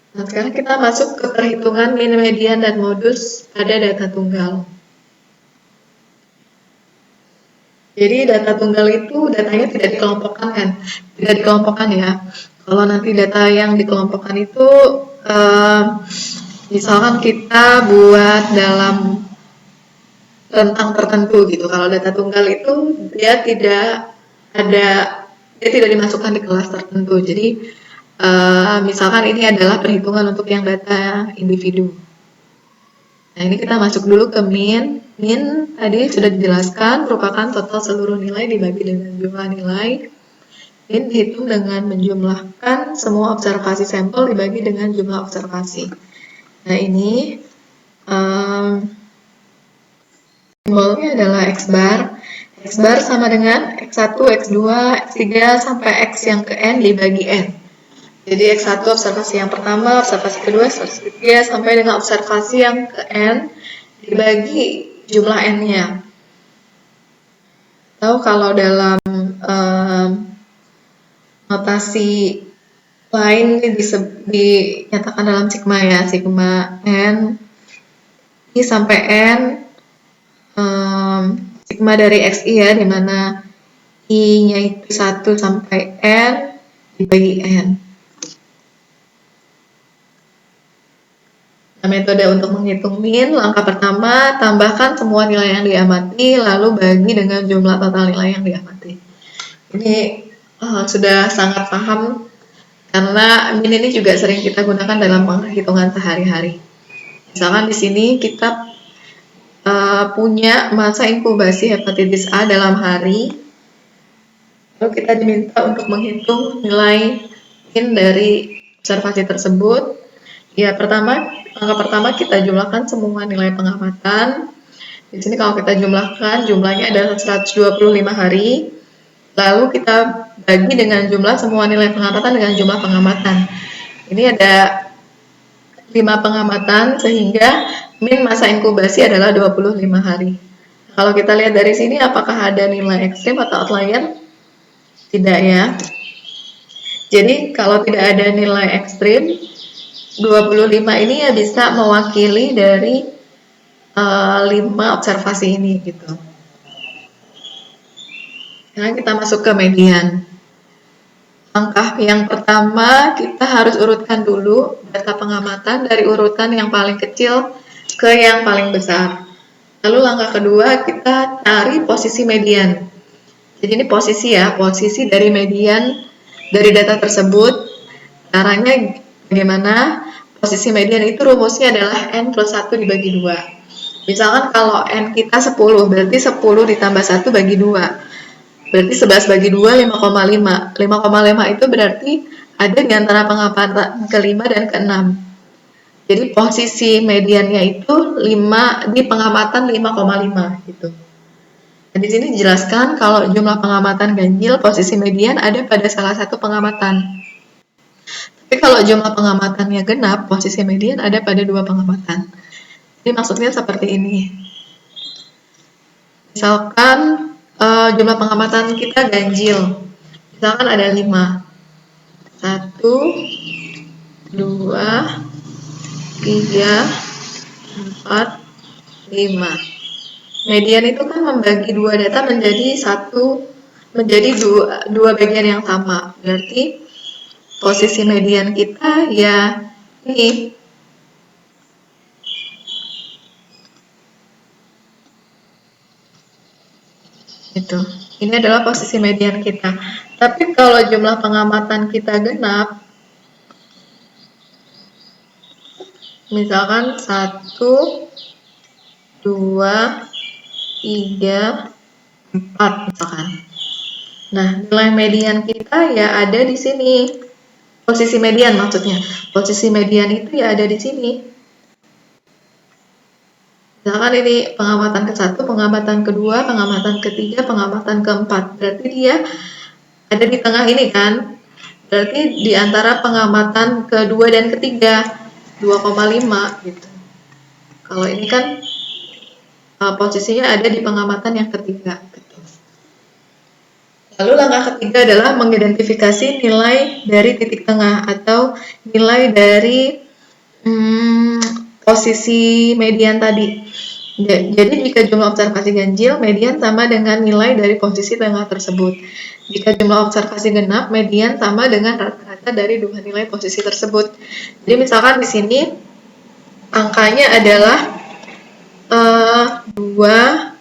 Nah, sekarang kita masuk ke perhitungan min, median, dan modus pada data tunggal. Jadi data tunggal itu datanya tidak dikelompokkan kan? Tidak dikelompokkan ya. Kalau nanti data yang dikelompokkan itu eh, misalkan kita buat dalam rentang tertentu gitu. Kalau data tunggal itu dia tidak ada, dia tidak dimasukkan di kelas tertentu. Jadi misalkan ini adalah perhitungan untuk yang data individu. Nah, ini kita masuk dulu ke min. Min tadi sudah dijelaskan merupakan total seluruh nilai dibagi dengan jumlah nilai. Min dihitung dengan menjumlahkan semua observasi sampel dibagi dengan jumlah observasi. Nah, ini simbolnya adalah X bar. X bar sama dengan X1, X2, X3 sampai X yang ke N dibagi N. Jadi X1 observasi yang pertama, observasi kedua, observasi ketiga, sampai dengan observasi yang ke N dibagi jumlah N-nya. Atau kalau dalam notasi lain dinyatakan dalam sigma ya, sigma N I sampai N, sigma dari XI ya, dimana I-nya itu 1 sampai N dibagi N. Nah, metode untuk menghitung min, langkah pertama, tambahkan semua nilai yang diamati, lalu bagi dengan jumlah total nilai yang diamati. Ini sudah sangat paham, karena min ini juga sering kita gunakan dalam penghitungan sehari-hari. Misalkan di sini kita punya masa inkubasi hepatitis A dalam hari, lalu kita diminta untuk menghitung nilai min dari observasi tersebut. Ya, langkah pertama kita jumlahkan semua nilai pengamatan. Di sini kalau kita jumlahkan, jumlahnya adalah 125 hari. Lalu kita bagi dengan jumlah semua nilai pengamatan dengan jumlah pengamatan. Ini ada 5 pengamatan, sehingga min masa inkubasi adalah 25 hari. Kalau kita lihat dari sini, apakah ada nilai ekstrim atau outlier? Tidak ya. Jadi kalau tidak ada nilai ekstrim, 25 ini ya bisa mewakili dari 5 observasi ini gitu. Sekarang kita masuk ke median. Langkah yang pertama, kita harus urutkan dulu data pengamatan dari urutan yang paling kecil ke yang paling besar. Lalu langkah kedua, kita cari posisi median. Jadi ini posisi ya, posisi dari median dari data tersebut. Caranya bagaimana? Posisi median itu rumusnya adalah N plus 1 dibagi 2. Misalkan kalau N kita 10, berarti 10 ditambah 1 bagi 2. Berarti 11 bagi 2, 5,5. 5,5 itu berarti ada di antara pengamatan ke-5 dan ke-6. Jadi posisi mediannya itu 5 di pengamatan 5,5 gitu. Dan di sini dijelaskan kalau jumlah pengamatan ganjil, posisi median ada pada salah satu pengamatan. Tapi kalau jumlah pengamatannya genap, posisi median ada pada 2 pengamatan. Jadi maksudnya seperti ini. Misalkan jumlah pengamatan kita ganjil. Misalkan ada 5. 1, 2, 3, 4, 5. Median itu kan membagi 2 data menjadi dua bagian yang sama. Berarti posisi median kita ya ini. Itu. Ini adalah posisi median kita. Tapi kalau jumlah pengamatan kita genap, misalkan 1, 2, 3, 4 misalkan. Nah, nilai median kita ya ada di sini. Posisi median maksudnya. Posisi median itu ya ada di sini. Misalkan ini pengamatan ke-1, pengamatan kedua, pengamatan ketiga, pengamatan keempat. Berarti dia ada di tengah ini kan. Berarti di antara pengamatan kedua dan ketiga 2,5 gitu. Kalau ini kan posisinya ada di pengamatan yang ketiga gitu. Lalu langkah ketiga adalah mengidentifikasi nilai dari titik tengah atau nilai dari posisi median tadi. Jadi jika jumlah observasi ganjil, median sama dengan nilai dari posisi tengah tersebut. Jika jumlah observasi genap, median sama dengan rata-rata dari dua nilai posisi tersebut. Jadi misalkan di sini angkanya adalah 2,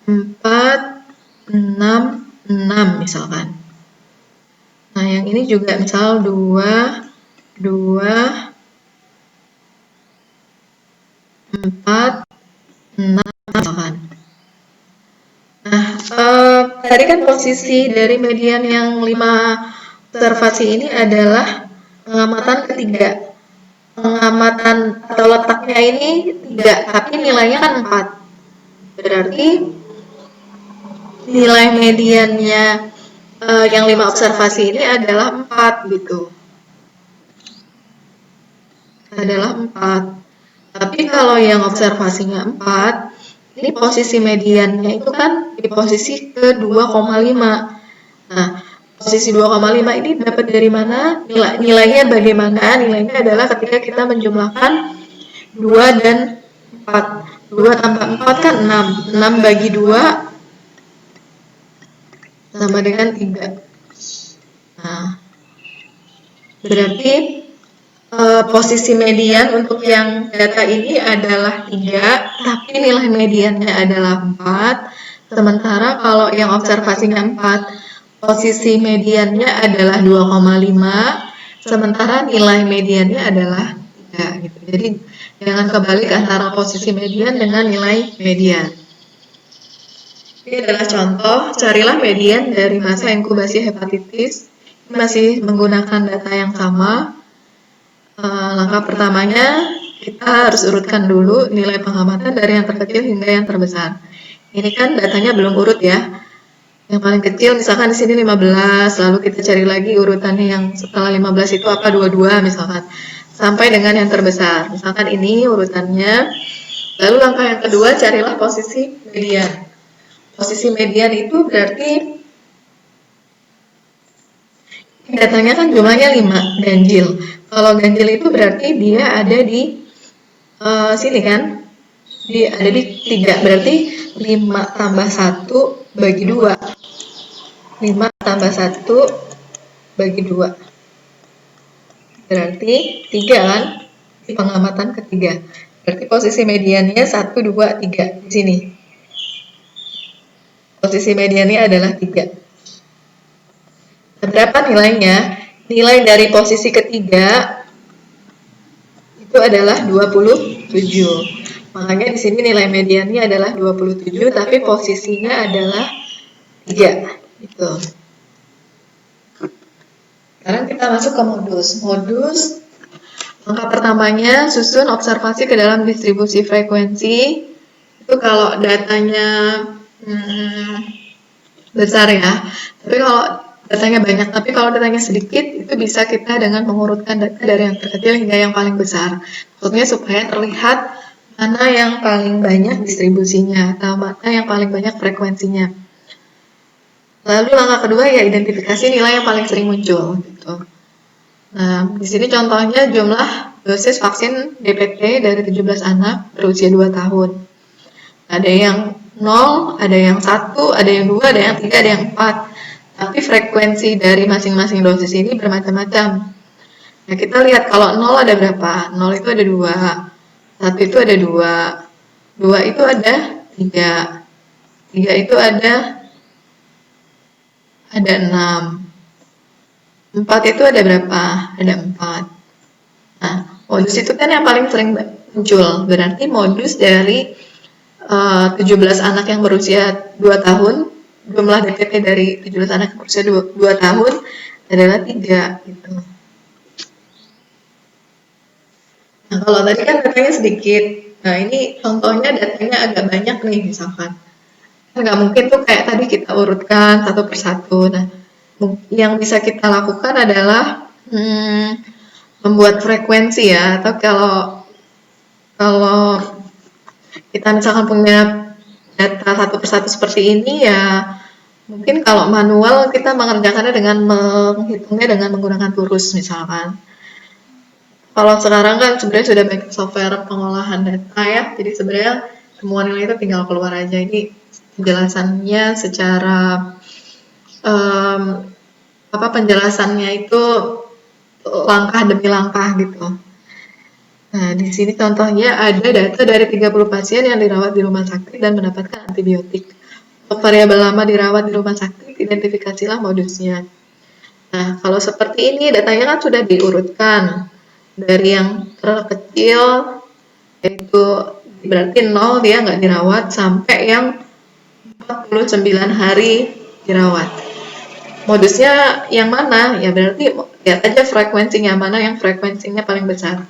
4, 6, 6 misalkan. Nah, yang ini juga misal 2, 4, 6 misalkan. Nah, tadi kan posisi dari median yang 5 observasi ini adalah pengamatan ketiga. Pengamatan atau letaknya ini 3, tapi nilainya kan 4. Berarti nilai mediannya yang 5 observasi ini adalah 4 gitu. Adalah 4. Tapi kalau yang observasinya 4, ini posisi mediannya itu kan di posisi ke 2,5. Nah, posisi 2,5 ini dapat dari mana? Nilainya bagaimana? Nilainya adalah ketika kita menjumlahkan 2 dan 4. 2 tambah 4 kan 6. 6 bagi 2 sama dengan 3. Nah, berarti posisi median untuk yang data ini adalah 3, tapi nilai mediannya adalah 4. Sementara kalau yang observasinya 4, posisi mediannya adalah 2,5, sementara nilai mediannya adalah 3 gitu. Jadi jangan kebalik antara posisi median dengan nilai median. Ini adalah contoh, carilah median dari masa inkubasi hepatitis. Masih menggunakan data yang sama. Langkah pertamanya kita harus urutkan dulu nilai pengamatan dari yang terkecil hingga yang terbesar. Ini kan datanya belum urut ya. Yang paling kecil misalkan di sini 15, lalu kita cari lagi urutannya yang setelah 15 itu apa, 22 misalkan. Sampai dengan yang terbesar. Misalkan ini urutannya. Lalu langkah yang kedua, carilah posisi median. Posisi median itu berarti datanya kan jumlahnya 5 ganjil. Kalau ganjil itu berarti dia ada di sini kan, dia ada di 3, berarti 5 tambah 1 bagi 2. 5 tambah 1 bagi 2. Berarti 3 kan, di pengamatan ketiga. Berarti posisi mediannya 1, 2, 3 di sini. Posisi mediannya adalah 3. Berapa nilainya? Nilai dari posisi ketiga itu adalah 27. Makanya di sini nilai mediannya adalah 27, tapi posisinya adalah 3. Gitu. Sekarang kita masuk ke modus. Modus, langkah pertamanya susun observasi ke dalam distribusi frekuensi. Itu kalau datanya besar ya. Tapi kalau datanya banyak, tapi kalau datanya sedikit, itu bisa kita dengan mengurutkan data dari yang terkecil hingga yang paling besar. Maksudnya supaya terlihat mana yang paling banyak distribusinya, atau mana yang paling banyak frekuensinya. Lalu langkah kedua ya identifikasi nilai yang paling sering muncul. Gitu. Nah, di sini contohnya jumlah dosis vaksin DPT dari 17 anak berusia 2 tahun. Ada yang 0, ada yang 1, ada yang 2, ada yang 3, ada yang 4. Tapi frekuensi dari masing-masing dosis ini bermacam-macam. Nah, kita lihat kalau 0 ada berapa? 0 itu ada 2, 1 itu ada 2, 2 itu ada 3, 3 itu ada 6, 4 itu ada berapa? Ada 4. Nah, modus itu kan yang paling sering muncul. Berarti modus dari 17 anak yang berusia 2 tahun, jumlah DPT dari 17 anak yang berusia 2 tahun adalah 3 gitu. Nah, kalau tadi kan datanya sedikit. Nah, ini contohnya datanya agak banyak nih misalkan. Nggak mungkin tuh kayak tadi kita urutkan satu persatu. Nah, yang bisa kita lakukan adalah membuat frekuensi ya, atau kalau kita misalkan punya data angka satu persatu seperti ini ya mungkin kalau manual kita mengerjakannya dengan menghitungnya dengan menggunakan turus misalkan. Kalau sekarang kan sebenarnya sudah banyak software pengolahan data ya, jadi sebenarnya semua nilai itu tinggal keluar aja. Ini penjelasannya secara em, penjelasannya itu langkah demi langkah gitu. Nah, di sini contohnya ada data dari 30 pasien yang dirawat di rumah sakit dan mendapatkan antibiotik. Untuk variabel lama dirawat di rumah sakit, identifikasilah modusnya. Nah, kalau seperti ini datanya kan sudah diurutkan dari yang terkecil, yaitu berarti 0 dia nggak dirawat, sampai yang 49 hari dirawat. Modusnya yang mana? Ya berarti lihat aja frekuensinya mana yang frekuensinya paling besar.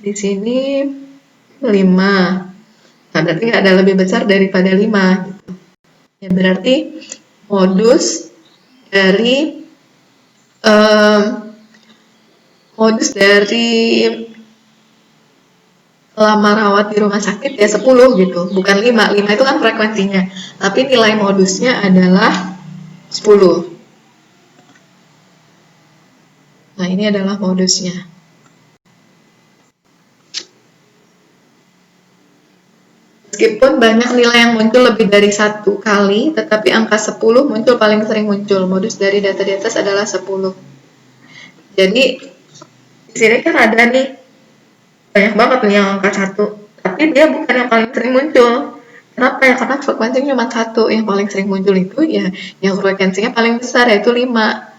Di sini 5. Nah, berarti nggak ada lebih besar daripada 5. Gitu. Ya berarti modus dari modus dari lama rawat di rumah sakit ya 10 gitu, bukan 5. 5 itu kan frekuensinya, tapi nilai modusnya adalah 10. Nah, ini adalah modusnya. Meskipun banyak nilai yang muncul lebih dari 1 kali, tetapi angka 10 muncul paling sering muncul. Modus dari data di atas adalah 10. Jadi, di sini kan ada nih, banyak banget nih yang angka 1. Tapi dia bukan yang paling sering muncul. Kenapa ya? Karena frekuensinya cuma 1. Yang paling sering muncul itu ya yang frekuensinya paling besar, yaitu 5.